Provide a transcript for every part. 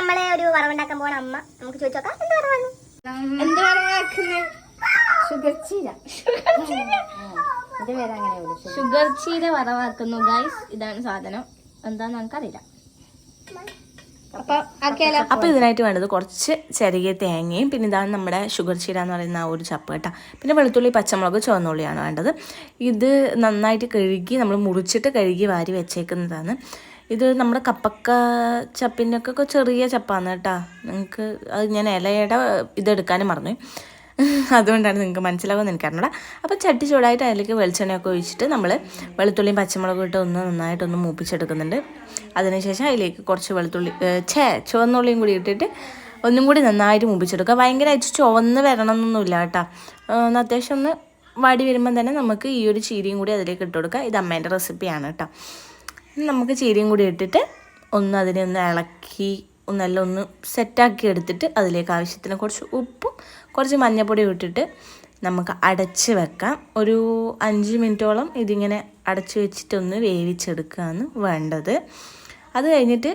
നമ്മളെ ഒരു വറവുണ്ടാക്കാൻ പോണ അമ്മ. നമുക്ക് ചോദിച്ചു നോക്കാം എന്ത് വറവാണ്. എന്ത് വറവാക്കുന്നത്? ഷുഗർ ചീര. ഷുഗർ ചീര വറവാക്കുന്നു ഗൈസ്. ഇതാണ് സാധനം. എന്താന്ന് നമുക്കറിയില്ല. അപ്പോൾ ഇതിനായിട്ട് വേണ്ടത് കുറച്ച് ചെറിയ തേങ്ങയും പിന്നെ ഇതാണ് നമ്മുടെ ഷുഗർ ചീര എന്ന് പറയുന്ന ആ ഒരു ചപ്പ് കേട്ടോ. പിന്നെ വെളുത്തുള്ളി, പച്ചമുളക്, ചുവന്നുള്ളിയാണ് വേണ്ടത്. ഇത് നന്നായിട്ട് കഴുകി നമ്മൾ മുറിച്ചിട്ട് കഴുകി വാരി വെച്ചേക്കുന്നതാണ്. ഇത് നമ്മുടെ കപ്പക്ക ചപ്പിൻ്റെ ഒക്കെ ചെറിയ ചപ്പാണ് കേട്ടോ. നിങ്ങൾക്ക് അത് ഞാൻ ഇലയുടെ ഇതെടുക്കാനും മറന്നു, അതുകൊണ്ടാണ് നിങ്ങൾക്ക് മനസ്സിലാകുമെന്ന് എനിക്കറിഞ്ഞൂടാ. അപ്പോൾ ചട്ടി ചൂടായിട്ട് അതിലേക്ക് വെളിച്ചെണ്ണയൊക്കെ ഒഴിച്ചിട്ട് നമ്മൾ വെളുത്തുള്ളിയും പച്ചമുളകും ഇട്ട് നന്നായിട്ടൊന്ന് മൂപ്പിച്ചെടുക്കുന്നുണ്ട്. അതിനുശേഷം അതിലേക്ക് കുറച്ച് ചുവന്നുള്ളിയും കൂടി ഇട്ടിട്ട് ഒന്നും കൂടി നന്നായിട്ട് മൂപ്പിച്ചെടുക്കുക. ഭയങ്കരമായിട്ട് ചുവന്ന് വരണമെന്നൊന്നുമില്ല കേട്ടോ. അത്യാവശ്യം ഒന്ന് വാടി വരുമ്പം തന്നെ നമുക്ക് ഈ ഒരു ചീരയും കൂടി അതിലേക്ക് ഇട്ട് കൊടുക്കുക. ഇത് അമ്മേൻ്റെ റെസിപ്പിയാണ് കേട്ടോ. നമുക്ക് ചീരയും കൂടി ഇട്ടിട്ട് അതിനെ ഒന്ന് ഇളക്കി നല്ല ഒന്ന് സെറ്റാക്കി എടുത്തിട്ട് അതിലേക്ക് ആവശ്യത്തിന് കുറച്ച് ഉപ്പും കുറച്ച് മഞ്ഞൾപ്പൊടിയും ഇട്ടിട്ട് നമുക്ക് അടച്ച് വെക്കാം. ഒരു 5 മിനിറ്റോളം ഇതിങ്ങനെ അടച്ച് വെച്ചിട്ടൊന്ന് വേവിച്ചെടുക്കുകയാണ് വേണ്ടത്. അത് കഴിഞ്ഞിട്ട്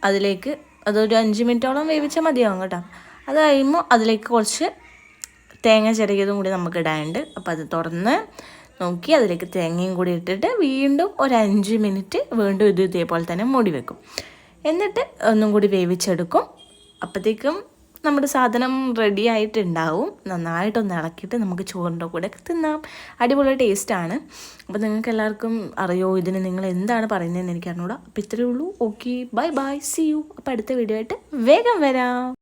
അതിലേക്ക് അതൊരു 5 മിനിറ്റോളം വേവിച്ചാൽ മതിയാവും കേട്ടോ. അത് കഴിയുമ്പോൾ അതിലേക്ക് കുറച്ച് തേങ്ങ ചിരകിയതും കൂടി നമുക്ക് ഇടാനുണ്ട്. അപ്പോൾ അത് തുറന്ന് നോക്കി അതിലേക്ക് തേങ്ങയും കൂടി ഇട്ടിട്ട് വീണ്ടും ഒരു 5 മിനിറ്റ് വീണ്ടും ഇതേപോലെ തന്നെ മൂടി വെക്കും. എന്നിട്ട് ഒന്നും കൂടി വേവിച്ചെടുക്കും. അപ്പോഴത്തേക്കും നമ്മുടെ സാധനം റെഡി ആയിട്ടുണ്ടാവും. നന്നായിട്ടൊന്ന് ഇളക്കിയിട്ട് നമുക്ക് ചോറിൻ്റെ കൂടെ തിന്നാം. അടിപൊളി ടേസ്റ്റാണ്. അപ്പോൾ നിങ്ങൾക്ക് എല്ലാവർക്കും അറിയോ ഇതിന് നിങ്ങൾ എന്താണ് പറയുന്നതെന്ന് എനിക്ക് അറിഞ്ഞൂടാ. അപ്പോൾ ഇത്രയേ ഉള്ളൂ. Okay, bye bye, see you. അപ്പോൾ അടുത്ത വീഡിയോ ആയിട്ട് വേഗം വരാം.